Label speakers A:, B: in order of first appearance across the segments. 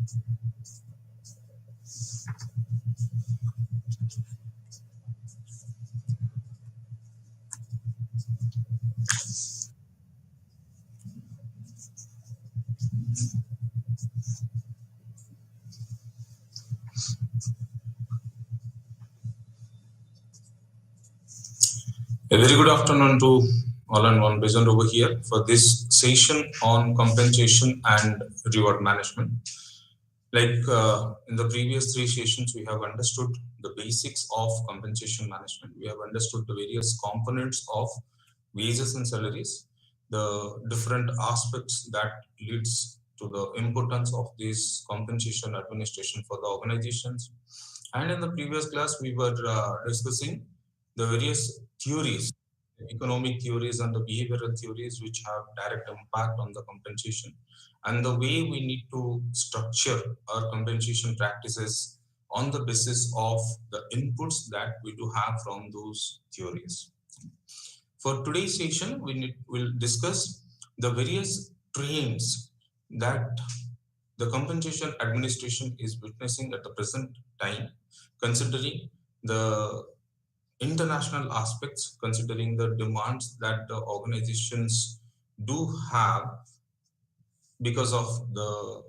A: A very good afternoon to all and one present over here for this session on compensation and reward management. Like in the previous three sessions, we have understood the basics of compensation management. We have understood the various components of wages and salaries, the different aspects that leads to the importance of this compensation administration for the organizations. And in the previous class, we were discussing the various theories, economic theories and the behavioral theories which have direct impact on the compensation and the way we need to structure our compensation practices on the basis of the inputs that we do have from those theories. For today's session, we'll discuss the various trends that the compensation administration is witnessing at the present time, considering the international aspects, considering the demands that the organizations do have because of the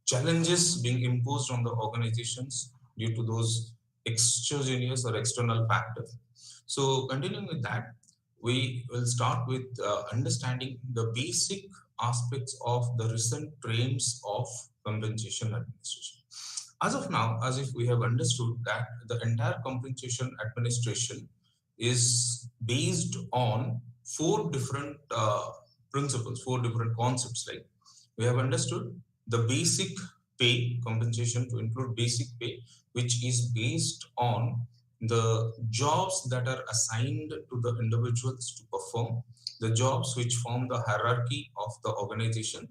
A: challenges being imposed on the organizations due to those exogenous or external factors. So continuing with that, we will start with understanding the basic aspects of the recent trends of compensation administration. As of now, as if we have understood that the entire compensation administration is based on four different principles, four different concepts. Like we have understood the basic pay compensation to include basic pay, which is based on the jobs that are assigned to the individuals to perform, the jobs which form the hierarchy of the organization,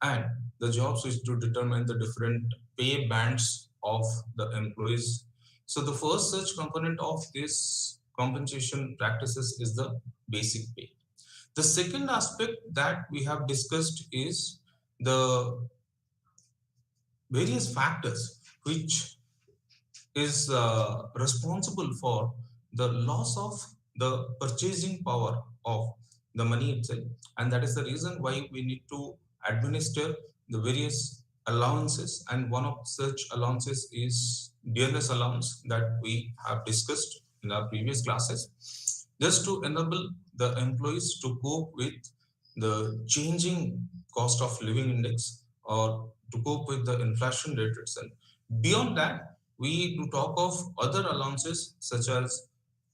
A: and the jobs which do determine the different pay bands of the employees. So the first such component of this compensation practices is the basic pay. The second aspect that we have discussed is the various factors which is responsible for the loss of the purchasing power of the money itself, and that is the reason why we need to administer the various allowances, and one of such allowances is dearness allowance that we have discussed in our previous classes, just to enable the employees to cope with the changing cost of living index or to cope with the inflation rate itself. Beyond that, we do talk of other allowances such as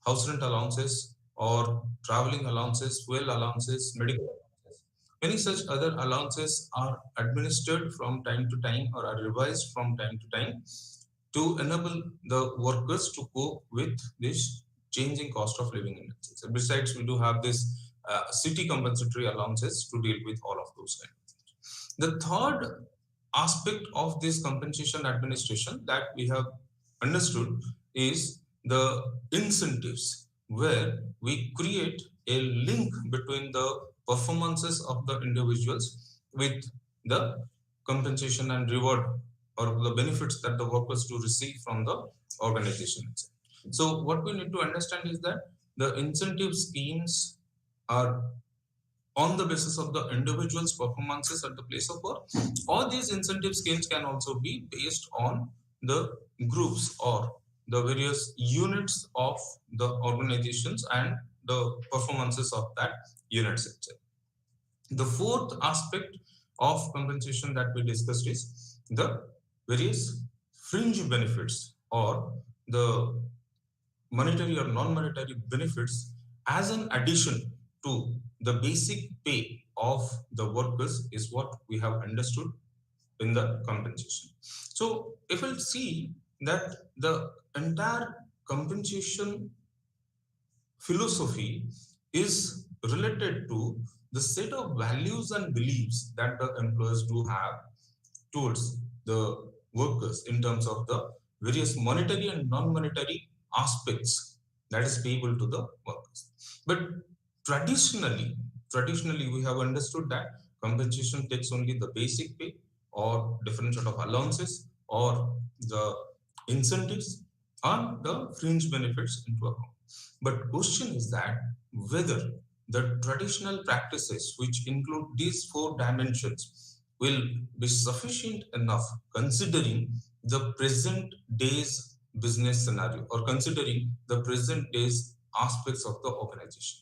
A: house rent allowances or traveling allowances, fuel allowances, medical allowances. Many such other allowances are administered from time to time or are revised from time to time to enable the workers to cope with this changing cost of living index. Besides, we do have this city compensatory allowances to deal with all of those kinds of things. The third aspect of this compensation administration that we have understood is the incentives, where we create a link between the performances of the individuals with the compensation and reward or the benefits that the workers do receive from the organization itself. So what we need to understand is that the incentive schemes are on the basis of the individual's performances at the place of work, or these incentive schemes can also be based on the groups or the various units of the organizations and the performances of that units itself. The fourth aspect of compensation that we discussed is the various fringe benefits or the monetary or non-monetary benefits as an addition to the basic pay of the workers is what we have understood in the compensation. So if we'll see that the entire compensation philosophy is related to the set of values and beliefs that the employers do have towards the workers in terms of the various monetary and non-monetary aspects that is payable to the workers. But traditionally we have understood that compensation takes only the basic pay or different sort of allowances or the incentives and the fringe benefits into account. But question is that whether the traditional practices which include these four dimensions will be sufficient enough considering the present day's business scenario or considering the present day's aspects of the organization.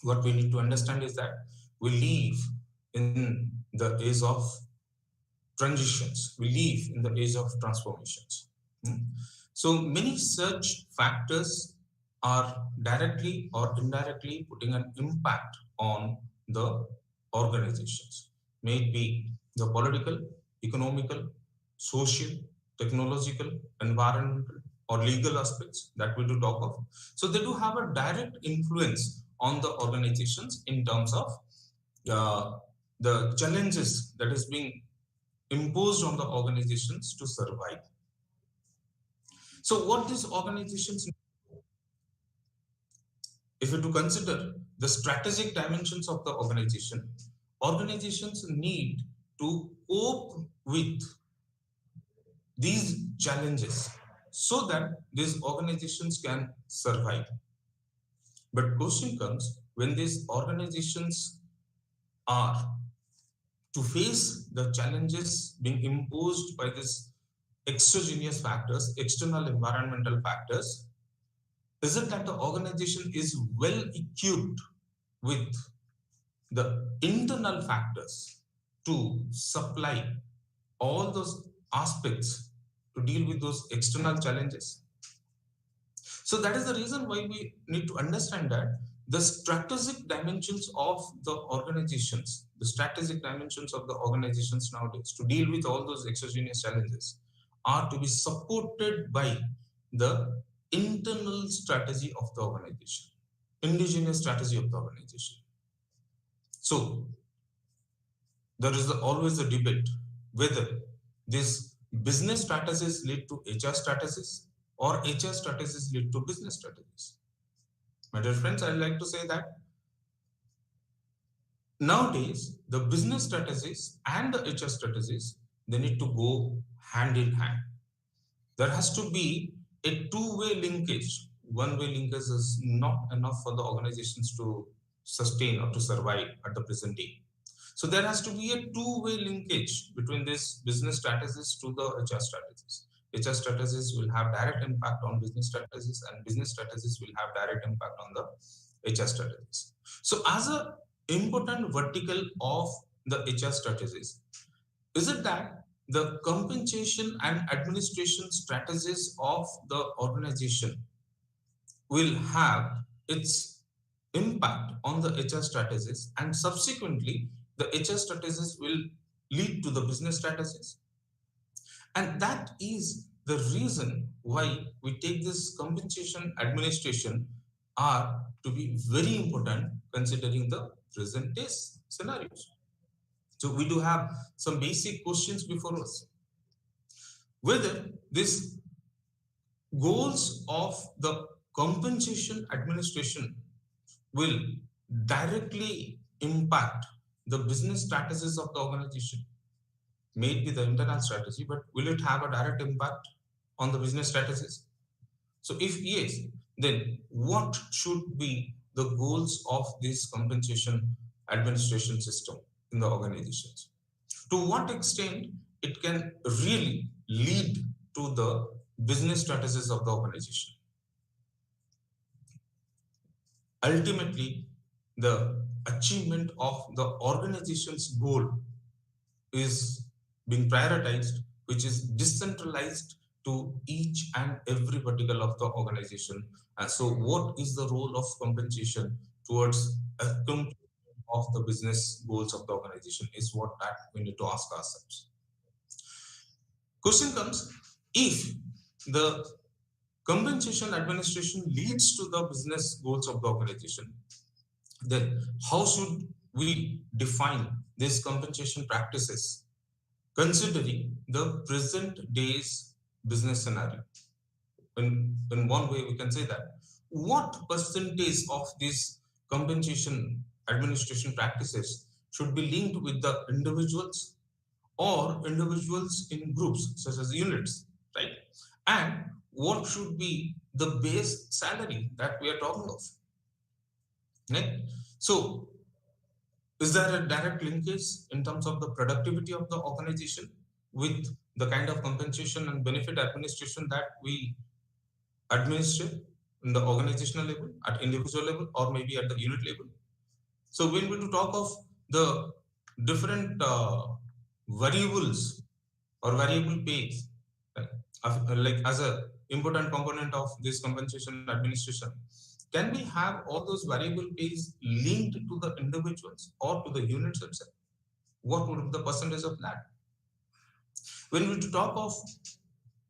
A: What we need to understand is that we live in the age of transitions, we live in the age of transformations. So many such factors are directly or indirectly putting an impact on the organizations, may it be the political, economical, social, technological, environmental, or legal aspects that we do talk of. So they do have a direct influence on the organizations in terms of the challenges that is being imposed on the organizations to survive. So what these organizations, if you to consider the strategic dimensions of the organization, organizations need to cope with these challenges so that these organizations can survive. But question comes when these organizations are to face the challenges being imposed by these exogenous factors, external environmental factors, is it that the organization is well equipped with the internal factors to supply all those aspects to deal with those external challenges? So that is the reason why we need to understand that the strategic dimensions of the organizations, nowadays to deal with all those exogenous challenges are to be supported by the internal strategy of the organization, indigenous strategy of the organization. So there is always a debate whether these business strategies lead to HR strategies or HR strategies lead to business strategies. My dear friends, I'd like to say that nowadays the business strategies and the HR strategies, they need to go hand in hand. There has to be a two-way linkage. One-way linkage is not enough for the organizations to sustain or to survive at the present day. So there has to be a two-way linkage between these business strategies to the HR strategies. HR strategies will have direct impact on business strategies and business strategies will have direct impact on the HR strategies. So as an important vertical of the HR strategies, is it that the compensation and administration strategies of the organization will have its impact on the HR strategies and subsequently the HR strategies will lead to the business strategies? And that is the reason why we take this compensation administration are to be very important considering the present day scenarios. So we do have some basic questions before us. Whether these goals of the compensation administration will directly impact the business strategies of the organization. May it be the internal strategy, but will it have a direct impact on the business strategies? So if yes, then what should be the goals of this compensation administration system in the organizations? To what extent it can really lead to the business strategies of the organization? Ultimately, the achievement of the organization's goal is being prioritized, which is decentralized to each and every vertical of the organization. So what is the role of compensation towards accomplishment of the business goals of the organization is what that we need to ask ourselves. Question comes, if the compensation administration leads to the business goals of the organization, then how should we define these compensation practices considering the present day's business scenario? In one way, we can say that what percentage of these compensation administration practices should be linked with the individuals or individuals in groups such as units, right? And what should be the base salary that we are talking of, right? So is there a direct linkage in terms of the productivity of the organization with the kind of compensation and benefit administration that we administer in the organizational level, at individual level, or maybe at the unit level? So when we talk of the different variables or variable pays, like as a important component of this compensation administration, can we have all those variable pays linked to the individuals or to the units itself? What would be the percentage of that? When we talk of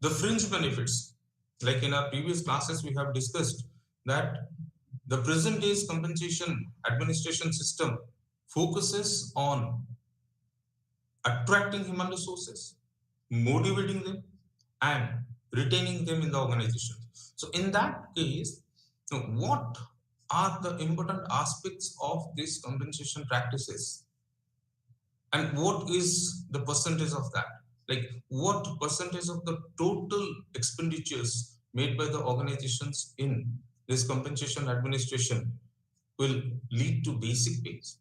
A: the fringe benefits, like in our previous classes, we have discussed that the present day's compensation administration system focuses on attracting human resources, motivating them, and retaining them in the organization. So, in that case, what are the important aspects of these compensation practices, and what is the percentage of that? Like, what percentage of the total expenditures made by the organizations in this compensation administration will lead to basic pays,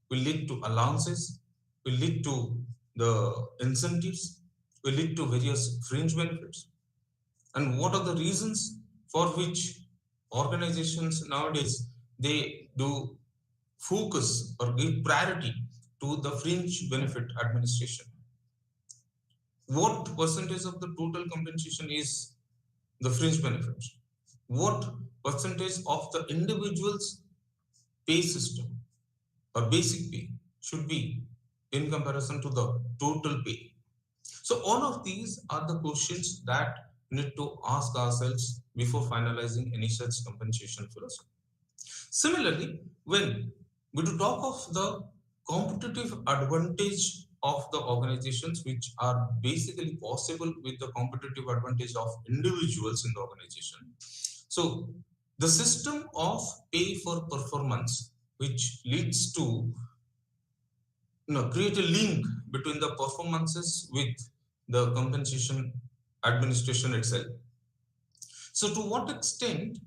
A: will lead to allowances, will lead to the incentives, will lead to various fringe benefits? And what are the reasons for which organizations nowadays they do focus or give priority to the fringe benefit administration? What percentage of the total compensation is the fringe benefits? What percentage of the individual's pay system or basic pay should be in comparison to the total pay? So all of these are the questions that we need to ask ourselves before finalizing any such compensation philosophy. Similarly, when we do talk of the competitive advantage of the organizations, which are basically possible with the competitive advantage of individuals in the organization. So the system of pay for performance, which leads to create a link between the performances with the compensation administration itself. So to what extent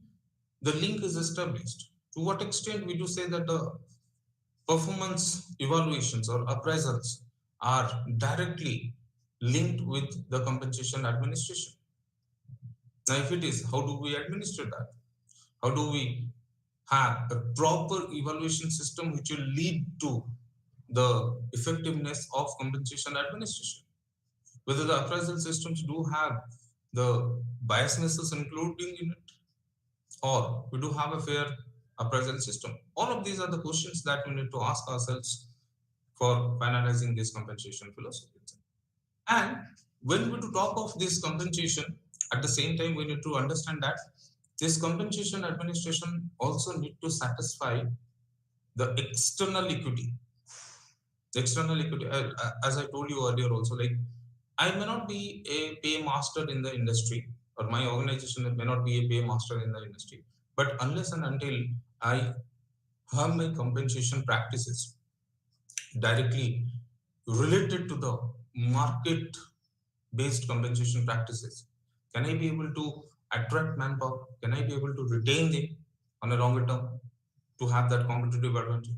A: the link is established? To what extent we do say that the performance evaluations or appraisals are directly linked with the compensation administration? Now, if it is, how do we administer that? How do we have a proper evaluation system which will lead to the effectiveness of compensation administration? Whether the appraisal systems do have the biasnesses including in it, or we do have a fair appraisal system. All of these are the questions that we need to ask ourselves for finalizing this compensation philosophy. And when we talk of this compensation, at the same time, we need to understand that this compensation administration also need to satisfy the external equity. The external equity, as I told you earlier also, like I may not be a pay master in the industry, or my organization may not be a pay master in the industry, but unless and until I have my compensation practices directly related to the market based compensation practices, can I be able to attract manpower? Can I be able to retain them on a longer term to have that competitive advantage?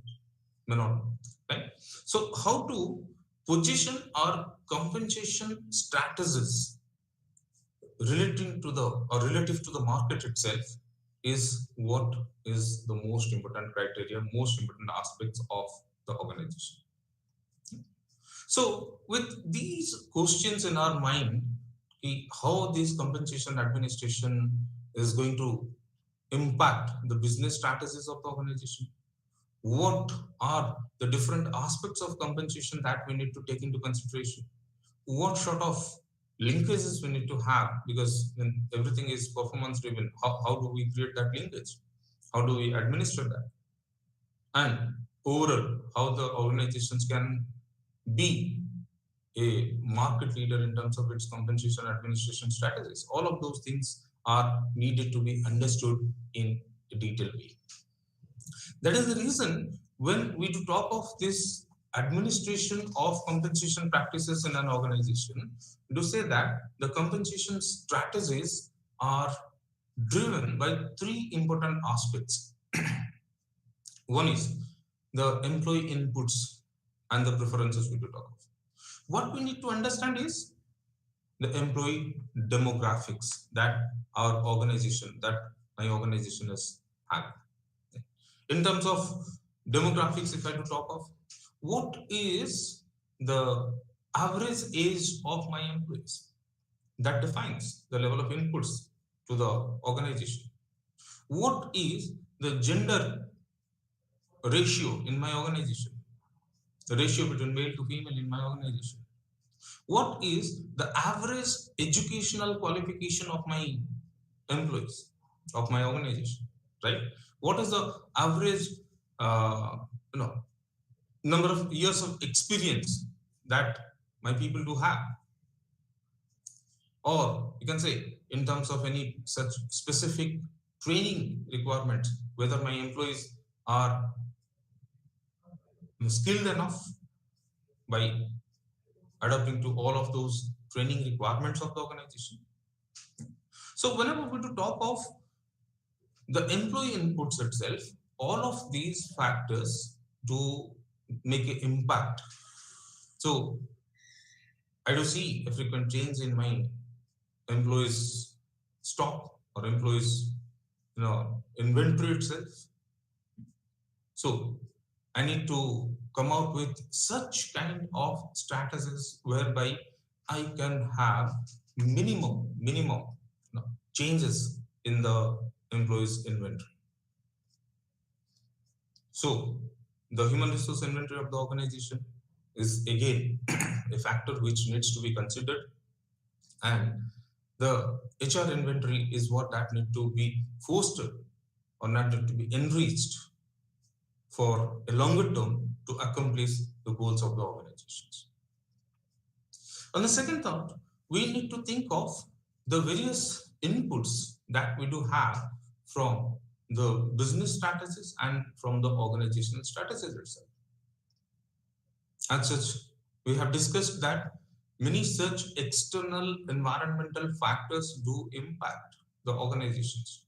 A: May not, right? So, how to position our compensation strategies relating to the or relative to the market itself is what is the most important criteria, most important aspects of the organization. So, with these questions in our mind, how this compensation administration is going to impact the business strategies of the organization, what are the different aspects of compensation that we need to take into consideration, what sort of linkages we need to have, because when everything is performance driven, how do we create that linkage, how do we administer that, and overall how the organizations can be a market leader in terms of its compensation administration strategies. All of those things are needed to be understood in a detailed way. That is the reason when we do talk of this administration of compensation practices in an organization, to say that the compensation strategies are driven by three important aspects. One is the employee inputs and the preferences we do talk of. What we need to understand is the employee demographics that our organization, that my organization is having. In terms of demographics, if I do talk of, what is the average age of my employees? That defines the level of inputs to the organization. What is the gender ratio in my organization? The ratio between male to female in my organization. What is the average educational qualification of my employees, of my organization, right? What is the average, uh, you know, number of years of experience that my people do have? Or you can say, in terms of any such specific training requirements, whether my employees are skilled enough by adapting to all of those training requirements of the organization. So whenever we do talk of the employee inputs itself, all of these factors do make an impact. So I do see a frequent change in my employees' stock or employees, inventory itself. So I need to come out with such kind of strategies whereby I can have minimum changes in the employees' inventory. So the human resource inventory of the organization is again a factor which needs to be considered, and the HR inventory is what that need to be fostered or not to be enriched for a longer term to accomplish the goals of the organizations. On the second thought, we need to think of the various inputs that we do have from the business strategies and from the organizational strategies itself. As such, we have discussed that many such external environmental factors do impact the organizations.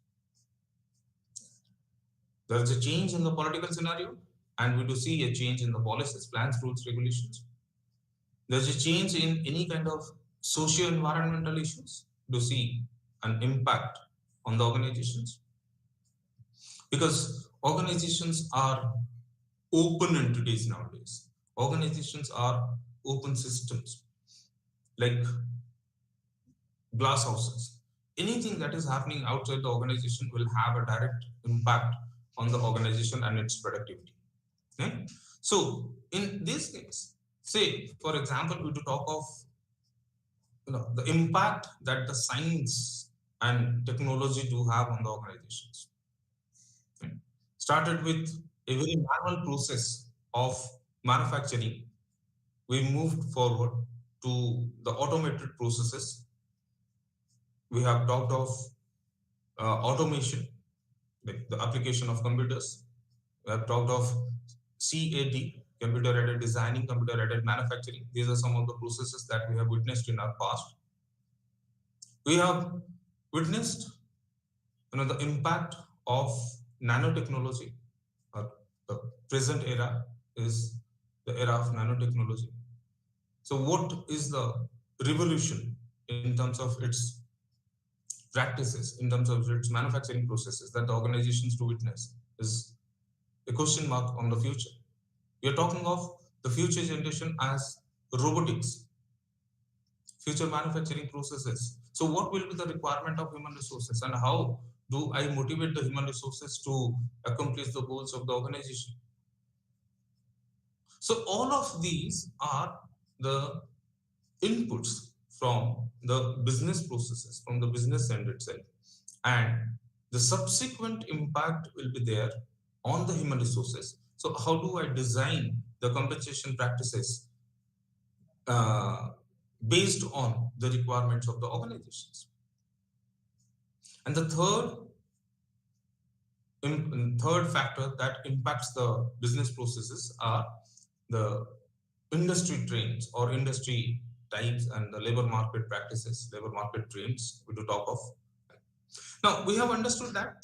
A: There is a change in the political scenario, and we do see a change in the policies, plans, rules, regulations. There's a change in any kind of socio-environmental issues to see an impact on the organizations. Because organizations are open entities nowadays. Organizations are open systems, like glass houses. Anything that is happening outside the organization will have a direct impact on the organization and its productivity. Okay? So in this case, say for example, we to talk of the impact that the science and technology do have on the organizations. Okay? Started with a very manual process of manufacturing, we moved forward to the automated processes. We have talked of automation, like the application of computers. We have talked of CAD, computer-aided designing, computer-aided manufacturing. These are some of the processes that we have witnessed in our past. We have witnessed the impact of nanotechnology. The present era is the era of nanotechnology. So what is the revolution in terms of its practices, in terms of its manufacturing processes that the organizations do witness is a question mark on the future. We are talking of the future generation as robotics, future manufacturing processes. So what will be the requirement of human resources, and how do I motivate the human resources to accomplish the goals of the organization? So all of these are the inputs from the business processes, from the business end itself, and the subsequent impact will be there on the human resources. So how do I design the compensation practices based on the requirements of the organizations? And the third factor that impacts the business processes are the industry trends or industry types and the labor market practices, labor market trends we do talk of. Now we have understood that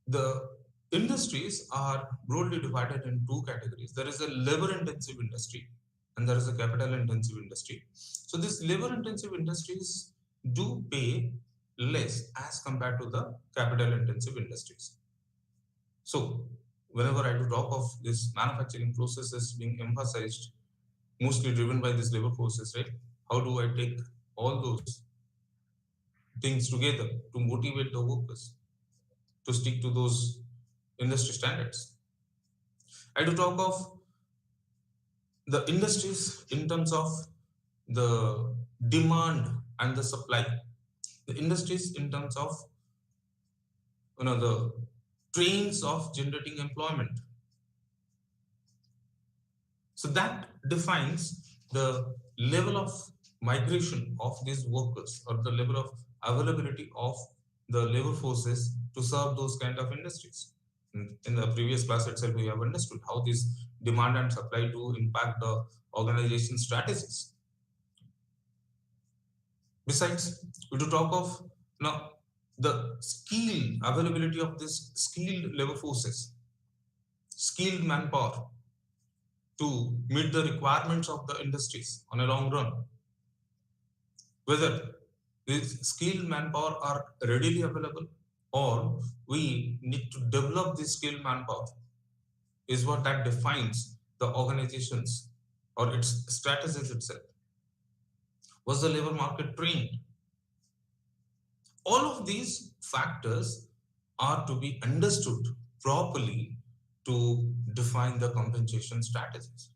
A: the industries are broadly divided in two categories. There is a labor intensive industry and there is a capital intensive industry. So these labor intensive industries do pay less as compared to the capital intensive industries. So whenever I do talk of this manufacturing processes being emphasized, mostly driven by this labor forces, right? How do I take all those things together to motivate the workers to stick to those industry standards? I do talk of the industries in terms of the demand and the supply. The industries in terms of the trains of generating employment. So that defines the level of migration of these workers or the level of availability of the labor forces to serve those kind of industries. In the previous class itself, we have understood how this demand and supply do impact the organization strategies. Besides, we do talk of now the skill availability of this skilled labor forces, skilled manpower to meet the requirements of the industries on a long run. Whether these skilled manpower are readily available or we need to develop this skilled manpower is what that defines the organizations or its strategies itself. Was the labor market trained? All of these factors are to be understood properly to define the compensation strategies.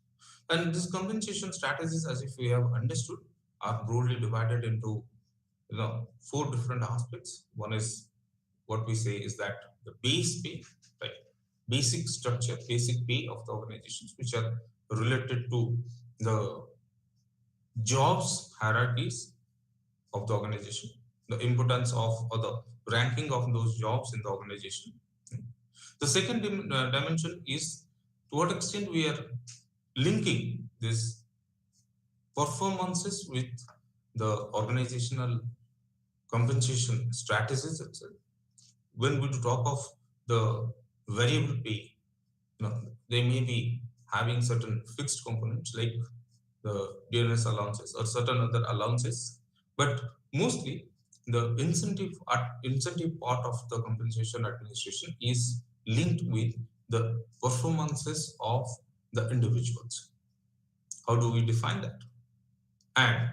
A: And these compensation strategies, as if we have understood, are broadly divided into four different aspects. One is what we say is that the base pay, right? Basic structure, basic pay of the organizations, which are related to the jobs hierarchies of the organization, the importance of or the ranking of those jobs in the organization. The second dimension is to what extent we are linking these performances with the organizational compensation strategies itself. When we talk of the variable pay, they may be having certain fixed components like the DNS allowances or certain other allowances, but mostly the incentive part of the compensation administration is linked with the performances of the individuals. How do we define that? And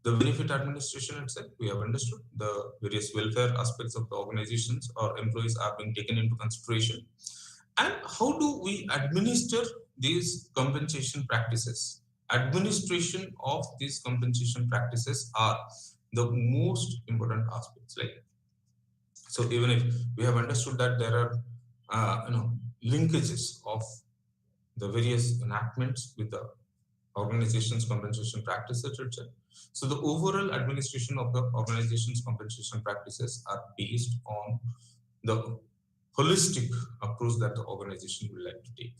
A: the benefit administration itself, we have understood the various welfare aspects of the organizations or employees are being taken into consideration. And how do we administer these compensation practices? Administration of these compensation practices are the most important aspects. Like, so even if we have understood that there are linkages of the various enactments with the organization's compensation practices itself. So the overall administration of the organization's compensation practices are based on the holistic approach that the organization will like to take.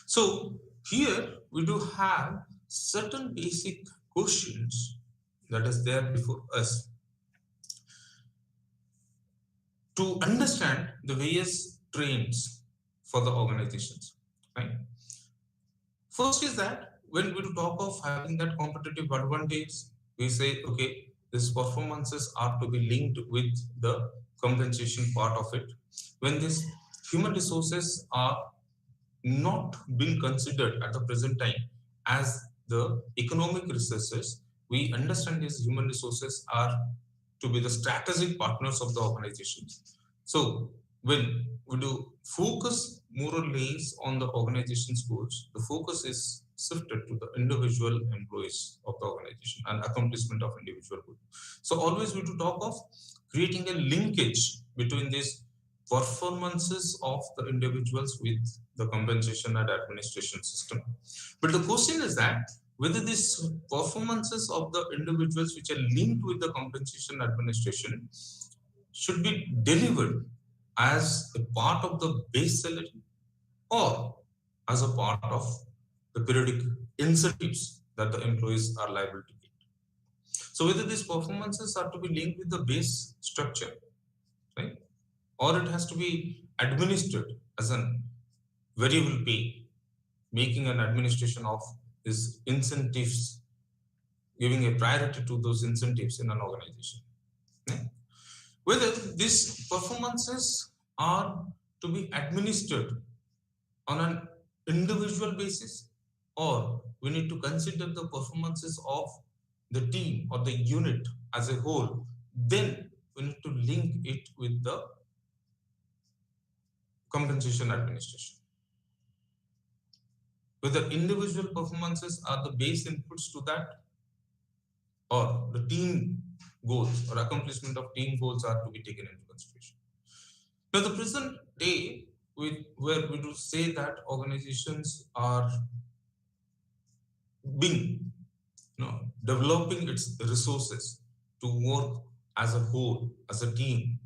A: So here we do have certain basic questions that is there before us to understand the various trends for the organizations, right? First is that when we talk of having that competitive advantage, we say, okay, these performances are to be linked with the compensation part of it. When these human resources are not being considered at the present time as the economic resources, we understand these human resources are to be the strategic partners of the organizations. So when we do focus more or less on the organization's goals, the focus is shifted to the individual employees of the organization and accomplishment of individual goals. So always we do talk of creating a linkage between these performances of the individuals with the compensation and administration system. But the question is that whether these performances of the individuals which are linked with the compensation administration should be delivered as a part of the base salary or as a part of the periodic incentives that the employees are liable to get. So whether these performances are to be linked with the base structure, right, or it has to be administered as an variable pay, making an administration of these incentives, giving a priority to those incentives in an organization. Right? Whether these performances are to be administered on an individual basis, or we need to consider the performances of the team or the unit as a whole, then we need to link it with the compensation administration. Whether individual performances are the base inputs to that, or the team goals or accomplishment of team goals are to be taken into consideration. Now, the present day, where we do say that organizations are being, developing its resources to work as a whole, as a team.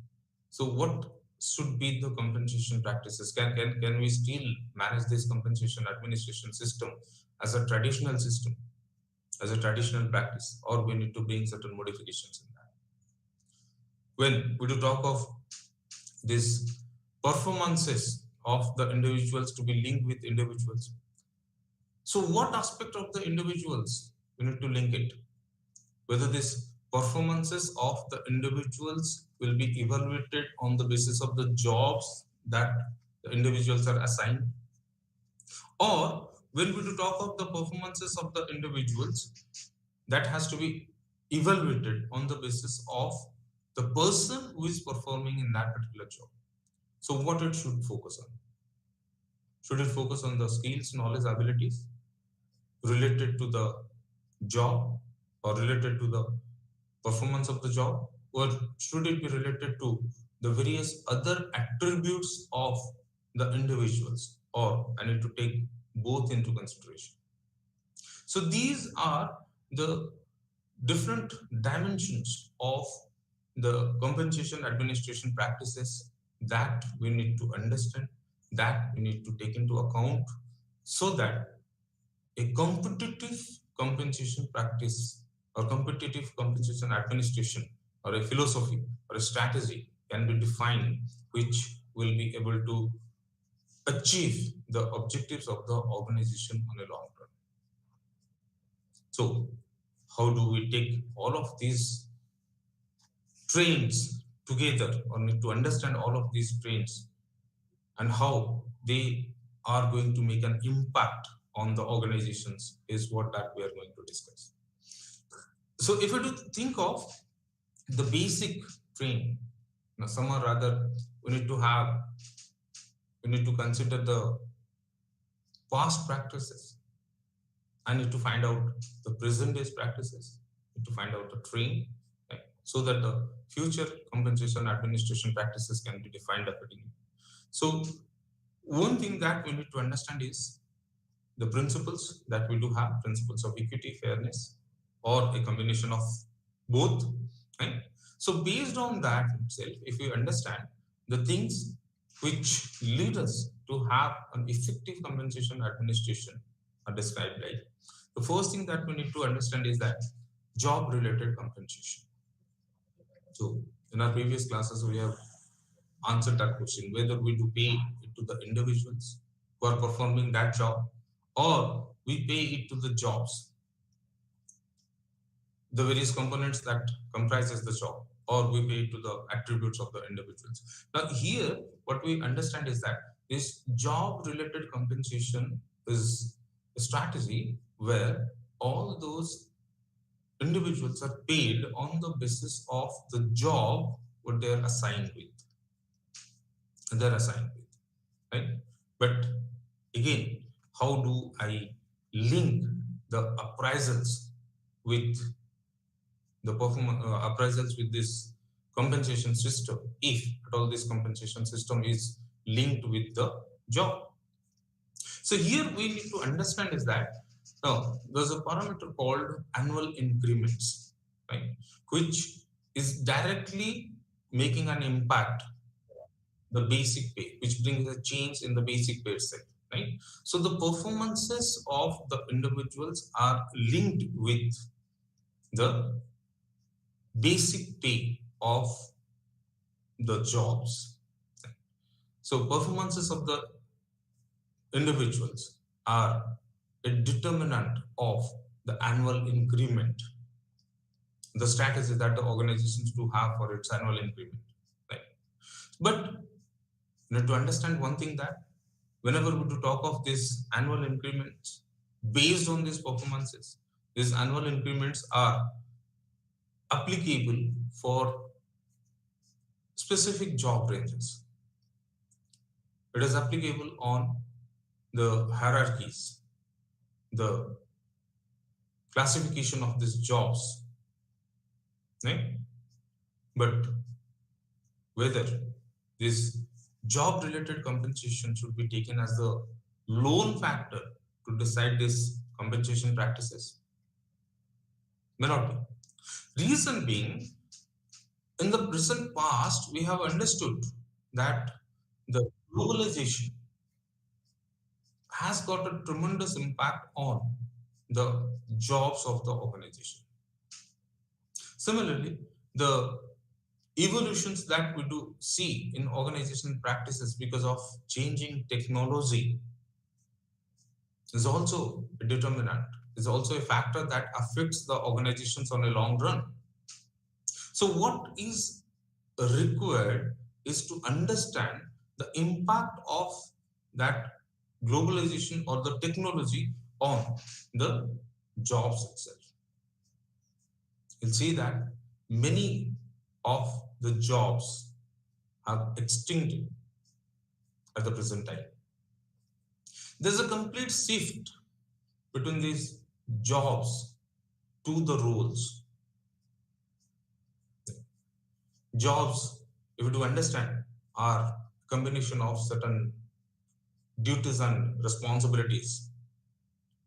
A: So, what should be the compensation practices? Can we still manage this compensation administration system as a traditional system, as a traditional practice, or we need to bring certain modifications in that? When we do talk of these performances of the individuals to be linked with individuals, so what aspect of the individuals we need to link it? Whether these performances of the individuals will be evaluated on the basis of the jobs that the individuals are assigned, or when we do talk of the performances of the individuals, that has to be evaluated on the basis of the person who is performing in that particular job. So what it should focus on? Should it focus on the skills, knowledge, abilities related to the job, or related to the performance of the job, or should it be related to the various other attributes of the individuals, or I need to take both into consideration? So these are the different dimensions of the compensation administration practices that we need to understand, that we need to take into account, so that a competitive compensation practice or competitive compensation administration or a philosophy or a strategy can be defined, which will be able to achieve the objectives of the organization on a long run. So, how do we take all of these trains together, or need to understand all of these trains and how they are going to make an impact on the organizations is what that we are going to discuss. So if we do think of the basic train, some or rather we need to consider the past practices. I need to find out the present day's practices, need to find out the train, right, so that the future compensation administration practices can be defined accordingly. So one thing that we need to understand is the principles that we do have, principles of equity, fairness, or a combination of both, right? So based on that itself, if we understand the things which lead us to have an effective compensation administration are described, right? The first thing that we need to understand is that job related compensation. So in our previous classes, we have answered that question, whether we do pay it to the individuals who are performing that job, or we pay it to the jobs, the various components that comprises the job, or we pay it to the attributes of the individuals. Now here, what we understand is that this job related compensation is a strategy where all those individuals are paid on the basis of the job what they are assigned with. Right? But again, how do I link the appraisals with the appraisals with this compensation system, if at all this compensation system is linked with the job? So here we need to understand is that now there's a parameter called annual increments, right, which is directly making an impact the basic pay, which brings a change in the basic pay itself. right? So the performances of the individuals are linked with the basic pay of the jobs. So performances of the individuals are a determinant of the annual increment, the strategy that the organizations do have for its annual increment, right? But you need to understand one thing, that whenever we do talk of these annual increments based on these performances, these annual increments are applicable for specific job ranges. It is applicable on the hierarchies, the classification of these jobs, right? But whether this job related compensation should be taken as the lone factor to decide these compensation practices may not be. Reason being, in the present past, we have understood that the globalization has got a tremendous impact on the jobs of the organization. Similarly, the evolutions that we do see in organization practices because of changing technology is also a determinant, is also a factor that affects the organizations on a long run. So what is required is to understand the impact of that globalization or the technology on the jobs itself. You'll see that many of the jobs have extincted at the present time. There's a complete shift between these jobs to the roles. Jobs, if you do understand, are a combination of certain duties and responsibilities.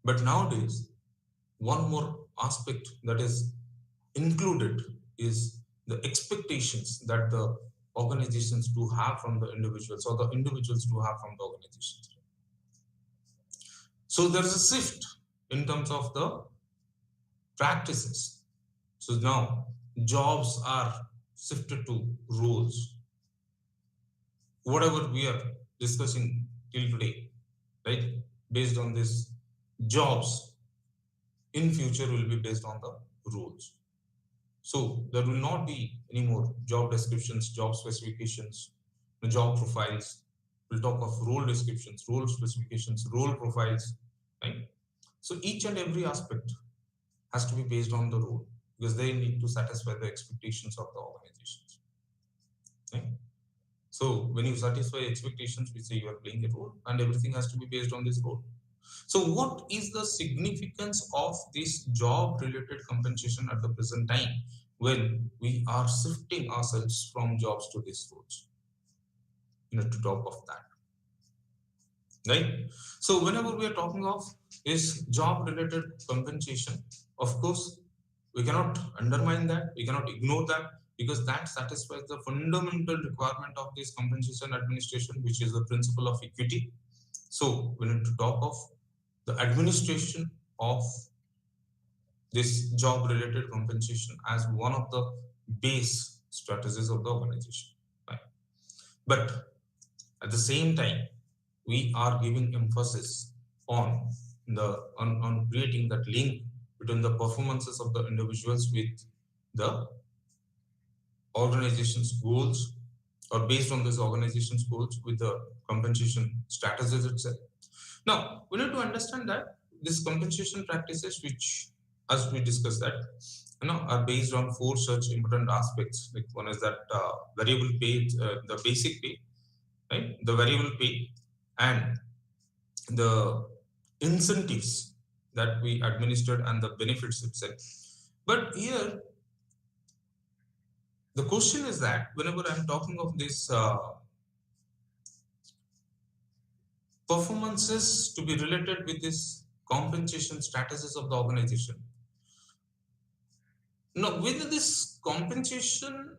A: But nowadays, one more aspect that is included is the expectations that the organizations do have from the individuals, or the individuals do have from the organizations. So there is a shift in terms of the practices. So now jobs are shifted to roles. Whatever we are discussing till today, right, based on this, jobs in future will be based on the roles. So there will not be any more job descriptions, job specifications, the job profiles. We'll talk of role descriptions, role specifications, role profiles, right? So each and every aspect has to be based on the role, because they need to satisfy the expectations of the organizations, right? So when you satisfy expectations, we say you are playing a role, and everything has to be based on this role. So what is the significance of this job related compensation at the present time when we are shifting ourselves from jobs to these roles? You know, to talk of that, right? So whenever we are talking of is job related compensation, of course, we cannot undermine that, we cannot ignore that, because that satisfies the fundamental requirement of this compensation administration, which is the principle of equity. So we need to talk of the administration of this job related compensation as one of the base strategies of the organization, right? But at the same time, we are giving emphasis on on creating that link between the performances of the individuals with the organization's goals, or based on this organization's goals with the compensation strategies itself. Now, we need to understand that these compensation practices, which, as we discussed, that are based on four such important aspects. Like one is that variable pay, the basic pay, right? The variable pay, and the incentives that we administered, and the benefits itself. But here, the question is that whenever I'm talking of this performances to be related with this compensation strategies of the organization, now whether this compensation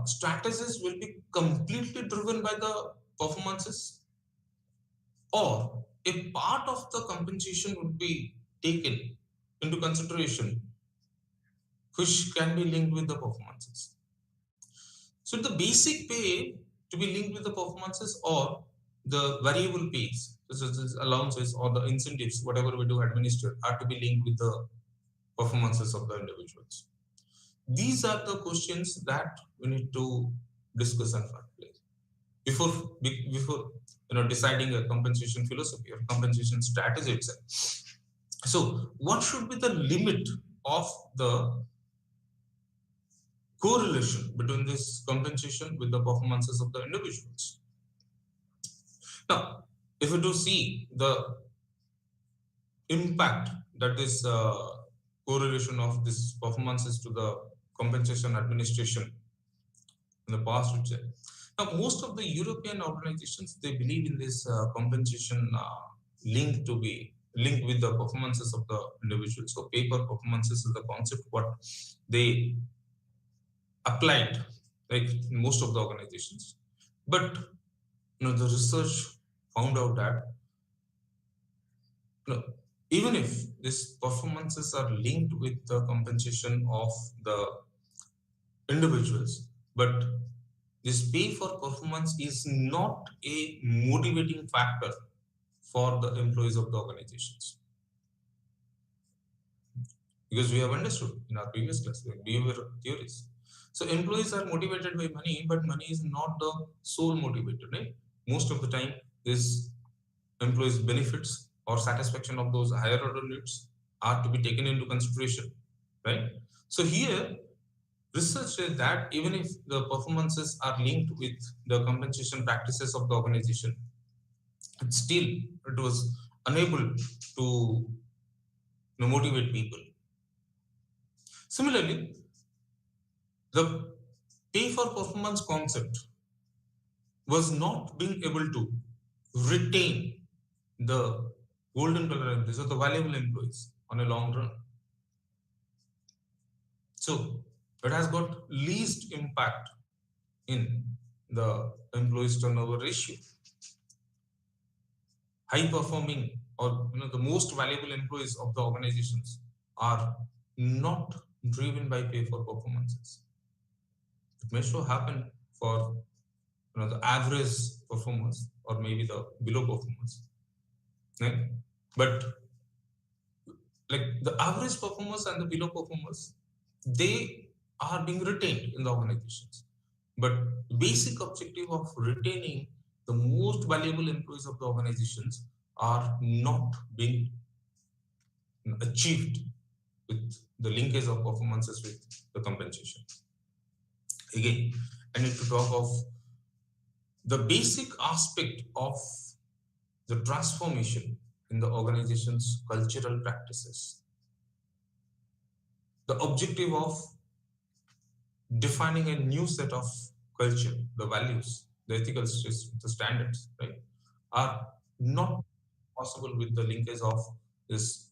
A: strategies will be completely driven by the performances, or a part of the compensation would be taken into consideration, which can be linked with the performances. So the basic pay to be linked with the performances or the variable pays, such as allowances or the incentives, whatever we do administer, are to be linked with the performances of the individuals. These are the questions that we need to discuss and finalize before deciding a compensation philosophy or compensation strategy itself. So, what should be the limit of the correlation between this compensation with the performances of the individuals? Now, if we do see the impact that is correlation of this performances to the compensation administration in the past itself. Now, most of the European organizations, they believe in this compensation link to be linked with the performances of the individuals. So, paper performances is the concept what they applied, like in most of the organizations. But the research found out that even if these performances are linked with the compensation of the individuals, but this pay for performance is not a motivating factor for the employees of the organizations. Because we have understood in our previous class, like behavior theories. So employees are motivated by money, but money is not the sole motivator, right? Most of the time, this employees' benefits or satisfaction of those higher order needs are to be taken into consideration, right? So here, research says that even if the performances are linked with the compensation practices of the organization, still it was unable to motivate people. Similarly, the pay for performance concept was not being able to retain the golden collar employees or the valuable employees on a long run. So it has got least impact in the employees turnover ratio. High performing or the most valuable employees of the organizations are not driven by pay for performances. It may so happen for the average performance or maybe the below performance, right? But like the average performers and the below performers, they are being retained in the organizations. But basic objective of retaining the most valuable employees of the organizations are not being achieved with the linkage of performances with the compensation. Again, I need to talk of the basic aspect of the transformation in the organization's cultural practices. The objective of defining a new set of culture, the values, the ethical the standards, right, are not possible with the linkage of this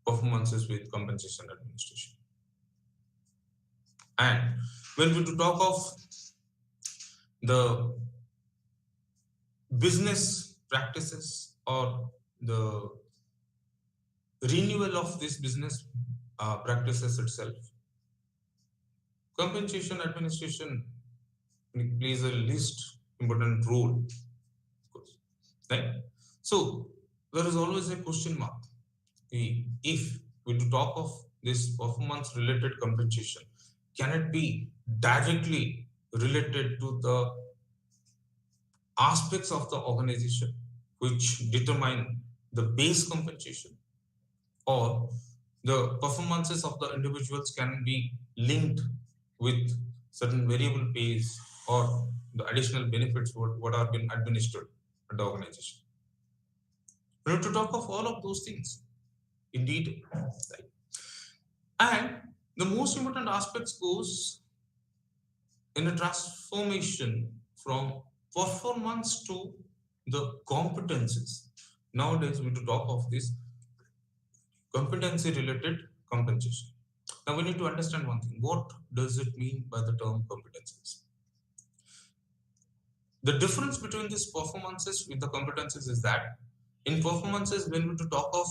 A: performances with compensation administration. And when we talk of the business practices or the renewal of this business practices itself, compensation administration plays a least important role, of course, right? So there is always a question mark. If we do talk of this performance related compensation, can it be directly related to the aspects of the organization which determine the base compensation, or the performances of the individuals can be linked with certain variable pays or the additional benefits what are being administered at the organization? We have to talk of all of those things in detail, right? And the most important aspects goes in a transformation from performance to the competencies. Nowadays, we do talk of this competency related compensation. Now we need to understand one thing. What does it mean by the term competencies? The difference between these performances with the competencies is that In performances, when we talk of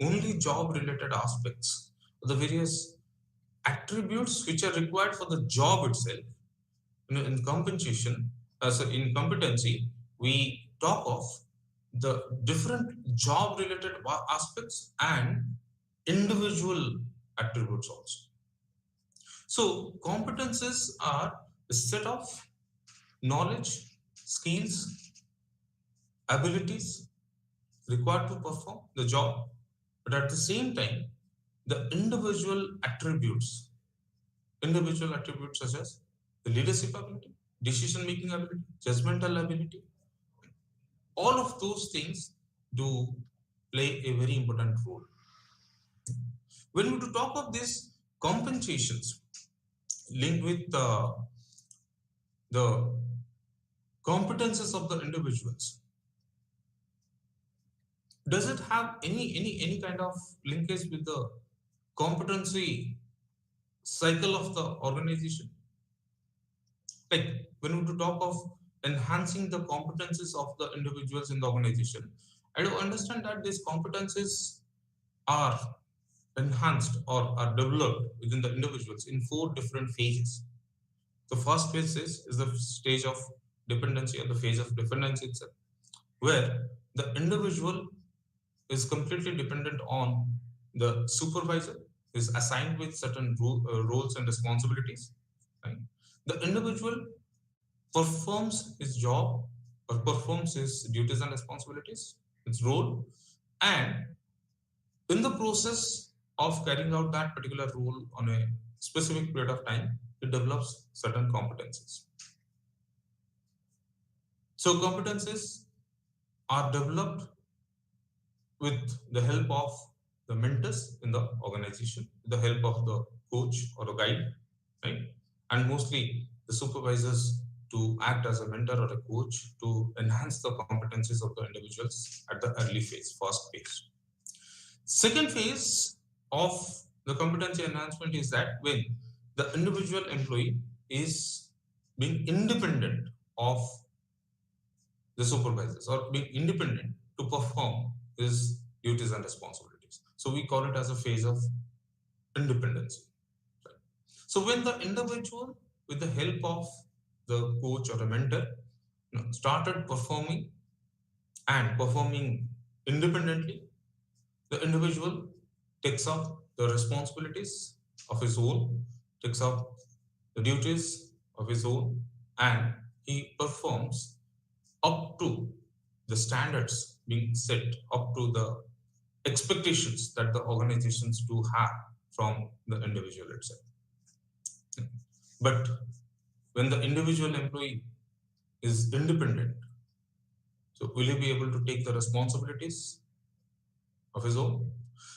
A: only job related aspects, the various attributes which are required for the job itself, in compensation, in competency, we talk of the different job related aspects and individual attributes also. So competences are a set of knowledge, skills, abilities required to perform the job, but at the same time, the individual attributes such as the leadership ability, decision making ability, judgmental ability, all of those things do play a very important role. When we talk of these compensations linked with the competences of the individuals, does it have any kind of linkage with the competency cycle of the organization? Like when we talk of enhancing the competences of the individuals in the organization, I do understand that these competences are enhanced or are developed within the individuals in 4 different phases. The first phase is the stage of dependency, or the phase of dependency itself, where the individual is completely dependent on the supervisor, is assigned with certain roles and responsibilities. Right? The individual performs his job or performs his duties and responsibilities, its role, and in the process of carrying out that particular role on a specific period of time, it develops certain competencies. So competencies are developed with the help of the mentors in the organization, with the help of the coach or a guide, right? And mostly the supervisors to act as a mentor or a coach to enhance the competencies of the individuals at the early phase, first phase. Second phase of the competency enhancement is that when the individual employee is being independent of the supervisors or being independent to perform his duties and responsibilities. So we call it as a phase of independence. Right? So when the individual, with the help of the coach or a mentor, started performing independently, the individual takes up the responsibilities of his own, takes up the duties of his own, and he performs up to the standards being set, up to the expectations that the organizations do have from the individual itself. But when the individual employee is independent, so will he be able to take the responsibilities of his own?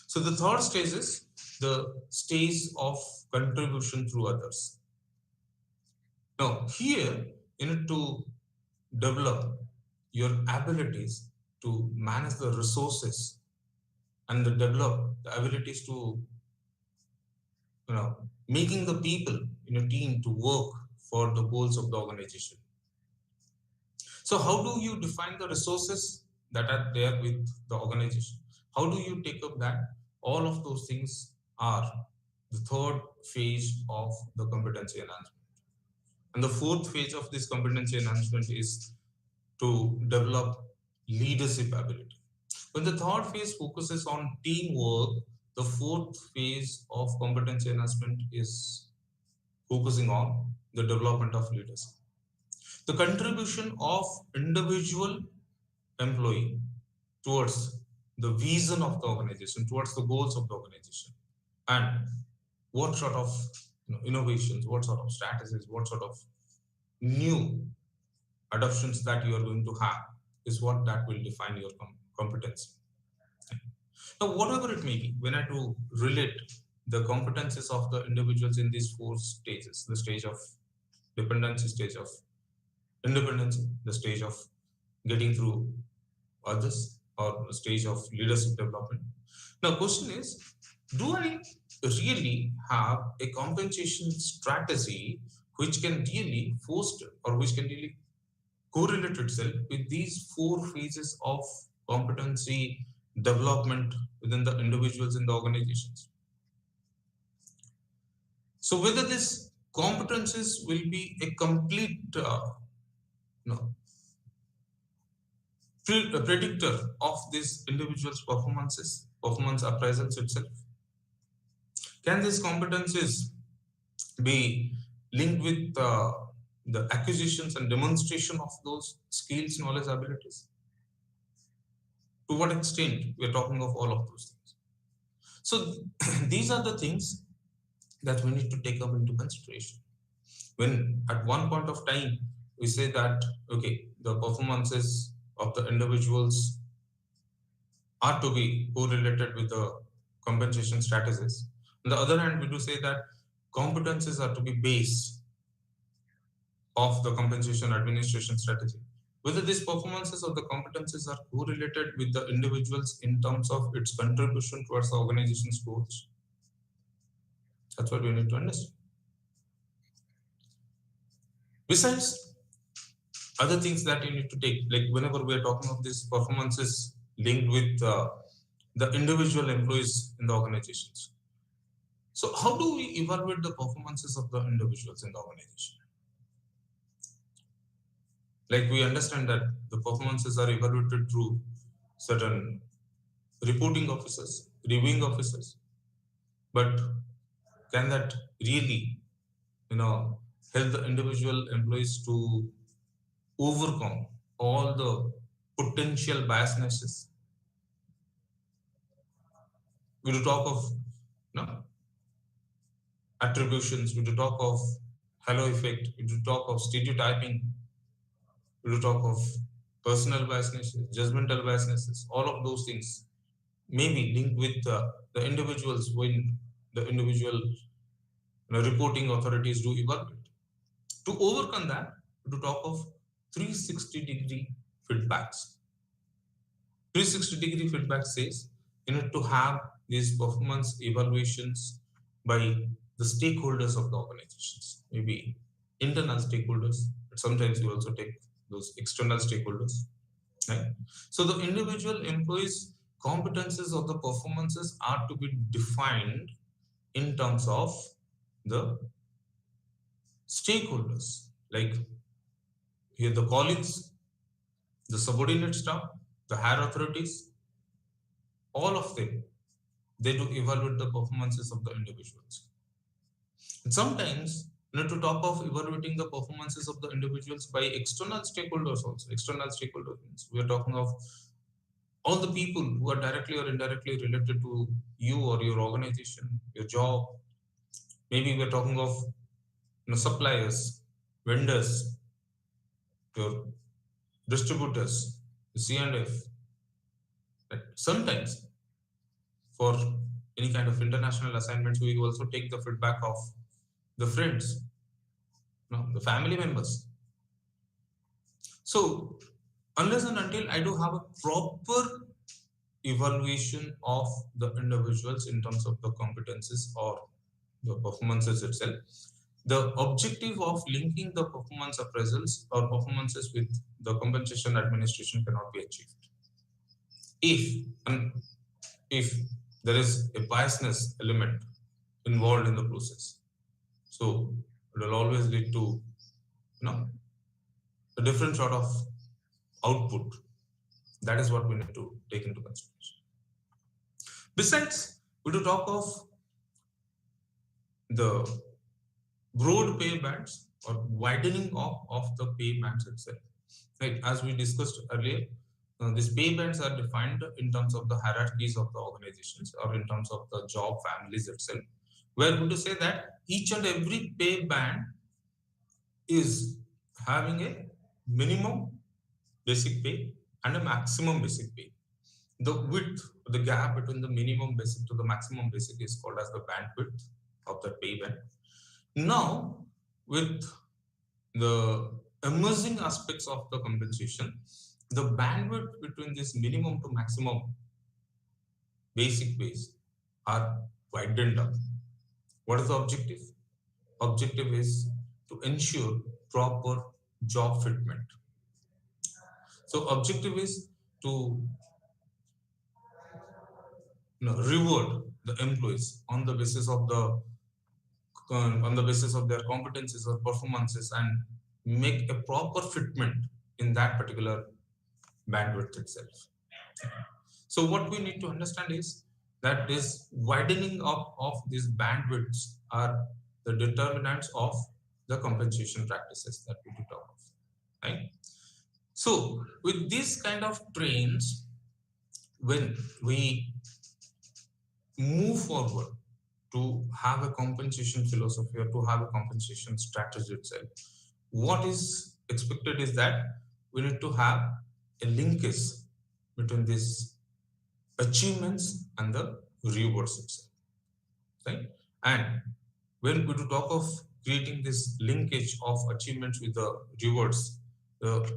A: So the third stage is the stage of contribution through others. Now, here you need to develop your abilities to manage the resources and develop the abilities to, making the people in a team to work for the goals of the organization. So how do you define the resources that are there with the organization? How do you take up that? All of those things are the third phase of the competency enhancement. And the fourth phase of this competency enhancement is to develop leadership ability. When the third phase focuses on teamwork, the fourth phase of competency enhancement is focusing on the development of leadership. The contribution of individual employee towards the vision of the organization, towards the goals of the organization, and what sort of innovations, what sort of strategies, what sort of new adoptions that you are going to have is what that will define your competency. Now, whatever it may be, when I do relate the competencies of the individuals in these 4 stages, the stage of dependency, stage of independence, the stage of getting through others, or the stage of leadership development. Now, question is, do I really have a compensation strategy which can really foster or which can really correlate itself with these 4 phases of competency development within the individuals in the organizations. So whether this competencies will be a complete no, predictor of this individual's performance appraisals itself. Can these competencies be linked with the acquisitions and demonstration of those skills, knowledge, abilities? To what extent we are talking of all of those things? So these are the things that we need to take up into consideration. When at one point of time we say that, okay, the performances of the individuals are to be correlated with the compensation strategies. On the other hand, we do say that competences are to be based of the compensation administration strategy. Whether these performances or the competences are correlated with the individuals in terms of its contribution towards the organization's goals. That's what we need to understand. Besides, other things that you need to take, like whenever we are talking of these performances linked with the individual employees in the organizations. So how do we evaluate the performances of the individuals in the organization? Like we understand that the performances are evaluated through certain reporting officers, reviewing officers, but can that really, help the individual employees to overcome all the potential biasnesses? We do talk of attributions, we do talk of halo effect, we do talk of stereotyping, we do talk of personal biasnesses, judgmental biasnesses, all of those things may be linked with the individuals when the individual reporting authorities do evaluate. To overcome that, we do talk of 360-degree feedbacks. 360-degree feedback says you need to have these performance evaluations by the stakeholders of the organizations, maybe internal stakeholders, but sometimes we also take those external stakeholders. Right? So the individual employees' competences of the performances are to be defined in terms of the stakeholders, like here the colleagues, the subordinate staff, the higher authorities, all of them, they do evaluate the performances of the individuals. And sometimes, to talk of evaluating the performances of the individuals by external stakeholders also. External stakeholders means we are talking of all the people who are directly or indirectly related to you or your organization, your job. Maybe we are talking of suppliers, vendors, your distributors, C&F. Right? Sometimes, for any kind of international assignments, we also take the feedback of the friends, the family members. So, unless and until I do have a proper evaluation of the individuals in terms of the competences or the performances itself, the objective of linking the performance appraisals or performances with the compensation administration cannot be achieved. If there is a biasness element involved in the process, so it will always lead to a different sort of output. That is what we need to take into consideration. Besides, we do talk of the broad pay bands or widening of the pay bands itself. Right, as we discussed earlier, these pay bands are defined in terms of the hierarchies of the organizations or in terms of the job families itself. We are going to say that each and every pay band is having a minimum basic pay and a maximum basic pay. The width, the gap between the minimum basic to the maximum basic is called as the bandwidth of the pay band. Now, with the emerging aspects of the compensation, the bandwidth between this minimum to maximum basic pays are widened up. What is the objective? Objective is to ensure proper job fitment. So objective is to reward the employees on the basis of their competencies or performances and make a proper fitment in that particular bandwidth itself. So what we need to understand is that this widening up of these bandwidths are the determinants of the compensation practices that we do talk of, right? So with these kind of trends, when we move forward to have a compensation philosophy or to have a compensation strategy itself, what is expected is that we need to have a linkage between these achievements and the rewards itself, right? And when we do talk of creating this linkage of achievements with the rewards,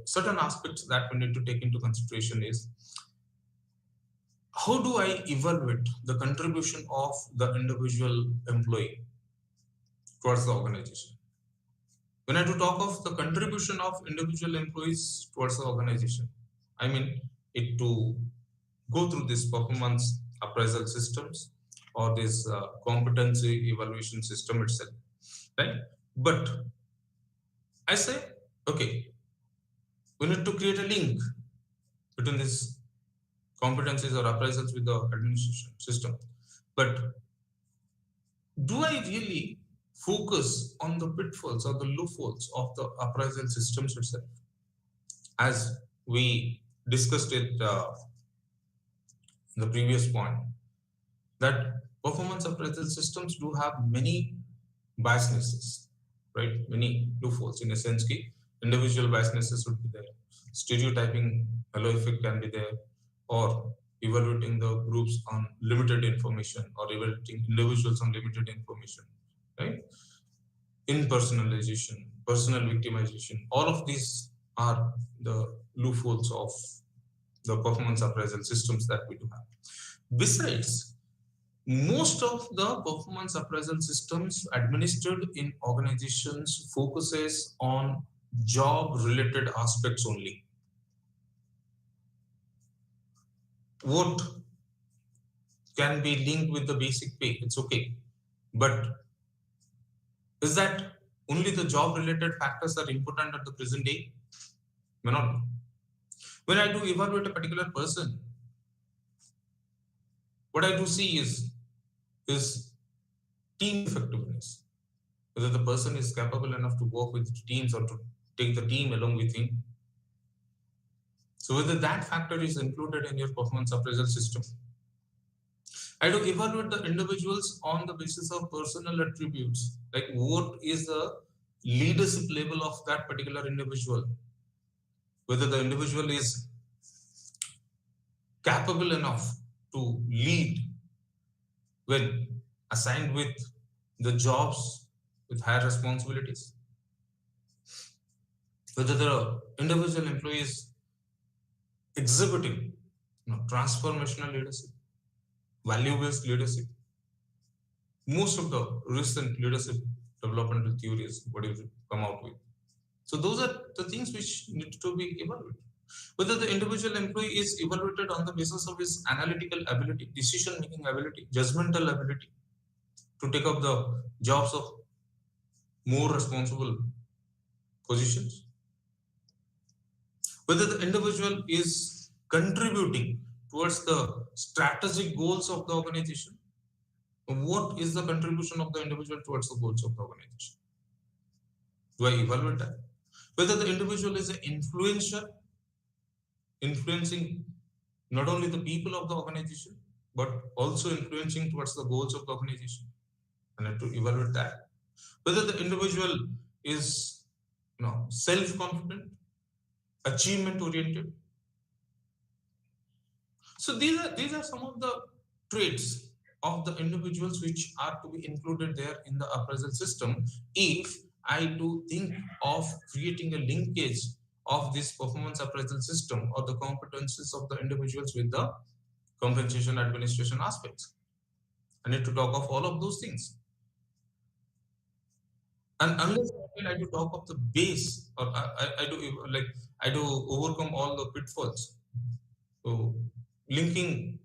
A: certain aspects that we need to take into consideration is how do I evaluate the contribution of the individual employee towards the organization? When I do talk of the contribution of individual employees towards the organization, I mean it to go through this performance appraisal systems or this competency evaluation system itself, right? But I say, okay, we need to create a link between these competencies or appraisals with the administration system. But do I really focus on the pitfalls or the loopholes of the appraisal systems itself? As we discussed it in the previous point, that performance appraisal systems do have many biasnesses, right? Many loopholes in a sense ki individual biasnesses would be there, stereotyping halo effect can be there, or evaluating the groups on limited information or evaluating individuals on limited information, right? Impersonalization, personal victimization, all of these are the loopholes of the performance appraisal systems that we do have. Besides, most of the performance appraisal systems administered in organizations focuses on job related aspects only. What can be linked with the basic pay, it's okay. But is that only the job related factors are important at the present day? May not be. When I do evaluate a particular person, what I do see is team effectiveness. Whether the person is capable enough to work with teams or to take the team along with him. So whether that factor is included in your performance appraisal system. I do evaluate the individuals on the basis of personal attributes, like what is the leadership level of that particular individual, whether the individual is capable enough to lead when assigned with the jobs with higher responsibilities, whether the individual employee is exhibiting transformational leadership, value-based leadership. Most of the recent leadership developmental theories, what you come out with. So those are the things which need to be evaluated. Whether the individual employee is evaluated on the basis of his analytical ability, decision-making ability, judgmental ability to take up the jobs of more responsible positions. Whether the individual is contributing towards the strategic goals of the organization. What is the contribution of the individual towards the goals of the organization? Do I evaluate that? Whether the individual is an influencer, influencing not only the people of the organization, but also influencing towards the goals of the organization. I need to evaluate that. Whether the individual is self-confident, achievement-oriented. So these are some of the traits of the individuals which are to be included there in the appraisal system if I do think of creating a linkage of this performance appraisal system or the competencies of the individuals with the compensation administration aspects. I need to talk of all of those things. And unless I do talk of the base, or I do overcome all the pitfalls. So linking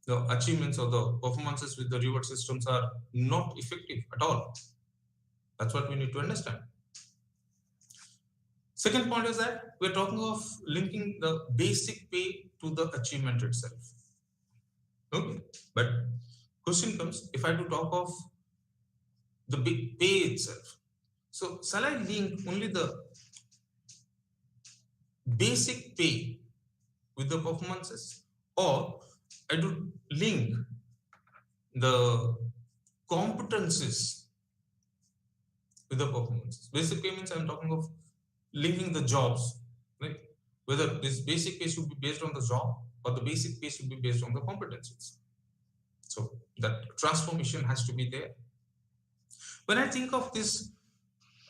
A: the achievements or the performances with the reward systems are not effective at all. That's what we need to understand. Second point is that we're talking of linking the basic pay to the achievement itself. Okay, but question comes, if I do talk of the big pay itself, so shall I link only the basic pay with the performances, or I do link the competencies with the performances? Basic pay means I'm talking of linking the jobs, right? Whether this basic pay should be based on the job or the basic pay should be based on the competencies. So that transformation has to be there. When I think of this,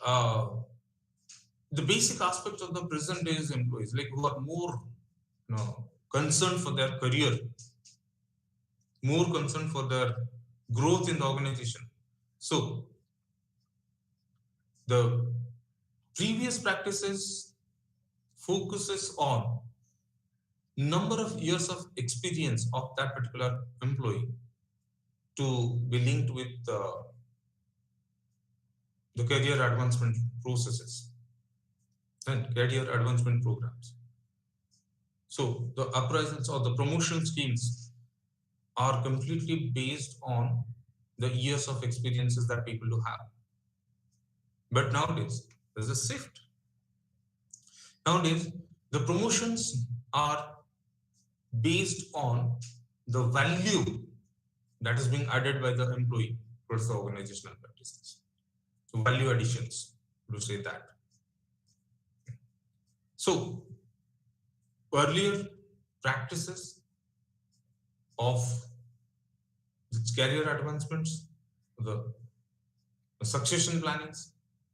A: the basic aspects of the present days employees, like who are more concerned for their career, more concerned for their growth in the organization. So the previous practices focuses on number of years of experience of that particular employee to be linked with the career advancement processes and career advancement programs. So the appraisals or the promotion schemes are completely based on the years of experiences that people do have. But nowadays, there's a shift. Nowadays, the promotions are based on the value that is being added by the employee towards the organizational practices. So value additions, to say that. So earlier practices of career advancements, the succession plannings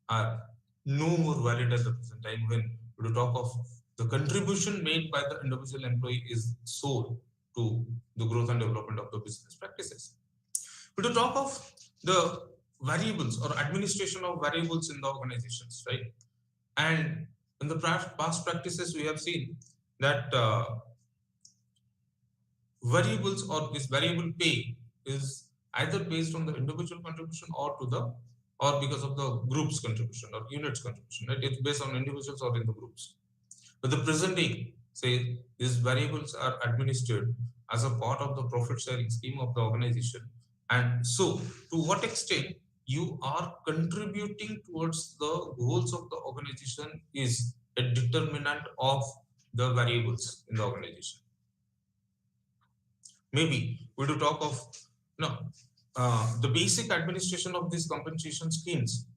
A: are no more valid at the present time when we talk of the contribution made by the individual employee is sole to the growth and development of the business practices. We to talk of the variables or administration of variables in the organizations, right? And in the past practices, we have seen that variables or this variable pay is either based on the individual contribution or to the or because of the group's contribution or unit's contribution, right? It's based on individuals or in the groups. But the present day, say these variables are administered as a part of the profit sharing scheme of the organization. And so, to what extent you are contributing towards the goals of the organization is a determinant of the variables in the organization. Maybe we do talk of the basic administration of these compensation schemes,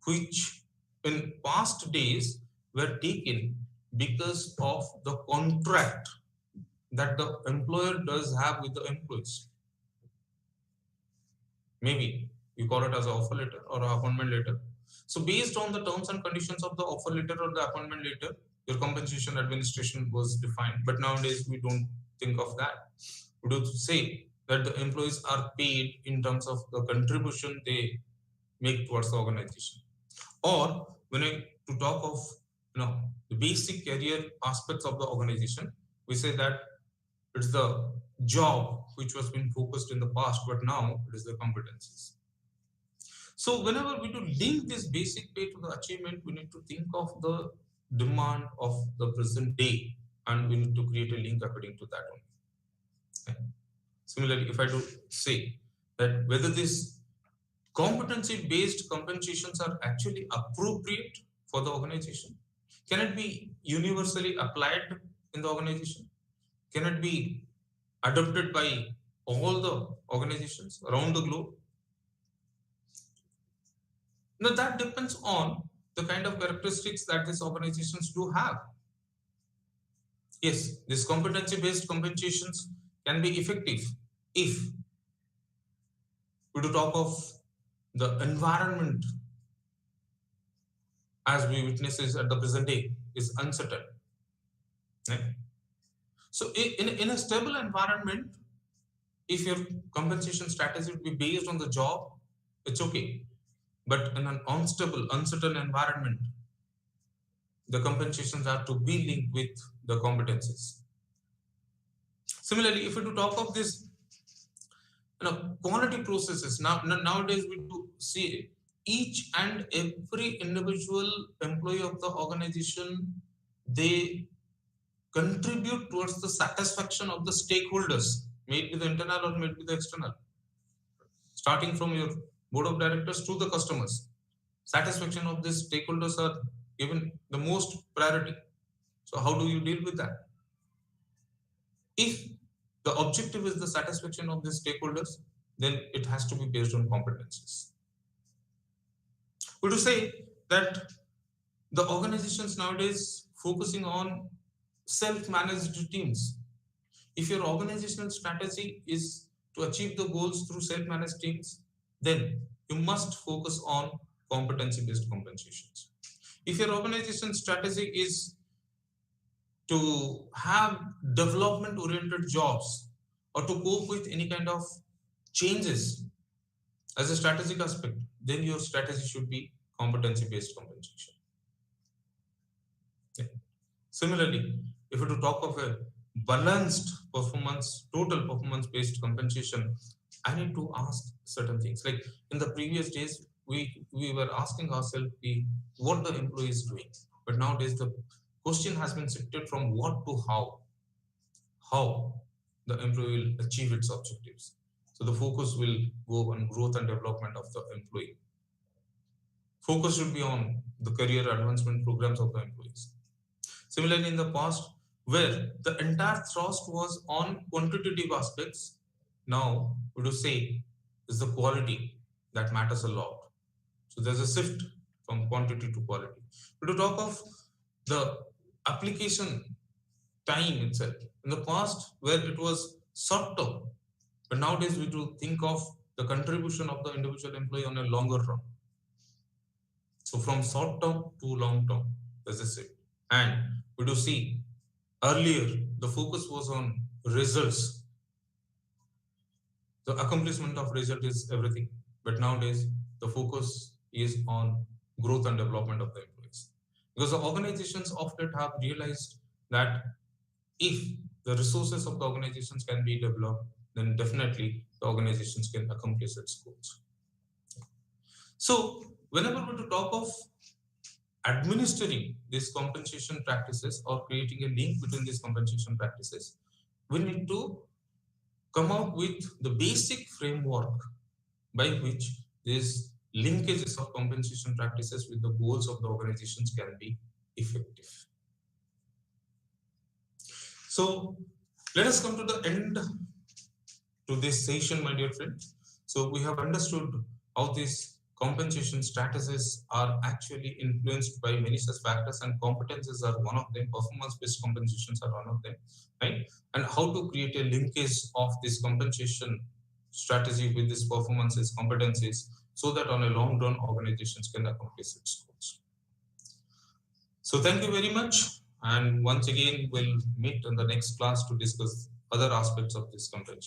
A: which in past days were taken because of the contract that the employer does have with the employees. Maybe you call it as an offer letter or an appointment letter. So based on the terms and conditions of the offer letter or the appointment letter, your compensation administration was defined. But nowadays we don't think of that. We do say that the employees are paid in terms of the contribution they make towards the organization. Or when to talk of the basic career aspects of the organization, we say that it's the job which was being focused in the past, but now it is the competencies. So whenever we do link this basic pay to the achievement, we need to think of the demand of the present day, and we need to create a link according to that only. Okay. Similarly, if I do say that whether this competency-based compensations are actually appropriate for the organization, can it be universally applied in the organization? Can it be adopted by all the organizations around the globe? Now that depends on the kind of characteristics that these organizations do have. Yes, these competency-based compensations can be effective if we do talk of the environment as we witness at the present day is uncertain. Right? So in a stable environment, if your compensation strategy would be based on the job, it's okay. But in an unstable, uncertain environment, the compensations are to be linked with the competencies. Similarly, if we do talk of this Quality processes. Nowadays we do see each and every individual employee of the organization, they contribute towards the satisfaction of the stakeholders, may it be the internal or may it be the external, starting from your board of directors to the customers. Satisfaction of these stakeholders are given the most priority. So how do you deal with that? If the objective is the satisfaction of the stakeholders, then it has to be based on competencies. We do say that the organizations nowadays focusing on self-managed teams. If your organizational strategy is to achieve the goals through self-managed teams, then you must focus on competency-based compensations. If your organization strategy is to have development-oriented jobs or to cope with any kind of changes as a strategic aspect, then your strategy should be competency-based compensation. Yeah. Similarly, if we to talk of a balanced performance, total performance-based compensation, I need to ask certain things. Like in the previous days, we were asking ourselves what the employee is doing, but nowadays the question has been shifted from what to how the employee will achieve its objectives. So the focus will go on growth and development of the employee. Focus should be on the career advancement programs of the employees. Similarly, in the past, where the entire thrust was on quantitative aspects, now we do say is the quality that matters a lot. So there's a shift from quantity to quality. We do talk of the application time itself. In the past, where it was short term, but nowadays we do think of the contribution of the individual employee on a longer run. So from short term to long term, there's a shift. And we do see earlier the focus was on results. The accomplishment of result is everything. But nowadays the focus is on growth and development of the employees. Because the organizations of late have realized that if the resources of the organizations can be developed, then definitely the organizations can accomplish its goals. So whenever we talk of administering these compensation practices or creating a link between these compensation practices, we need to come out with the basic framework by which these linkages of compensation practices with the goals of the organizations can be effective. So let us come to the end to this session, my dear friends. So we have understood how these compensation strategies are actually influenced by many such factors, and competences are one of them. Performance-based compensations are one of them, right? And how to create a linkage of this compensation strategy with this performances, competencies, so that on a long run organizations can accomplish its goals. So thank you very much. And once again, we'll meet in the next class to discuss other aspects of this compensation.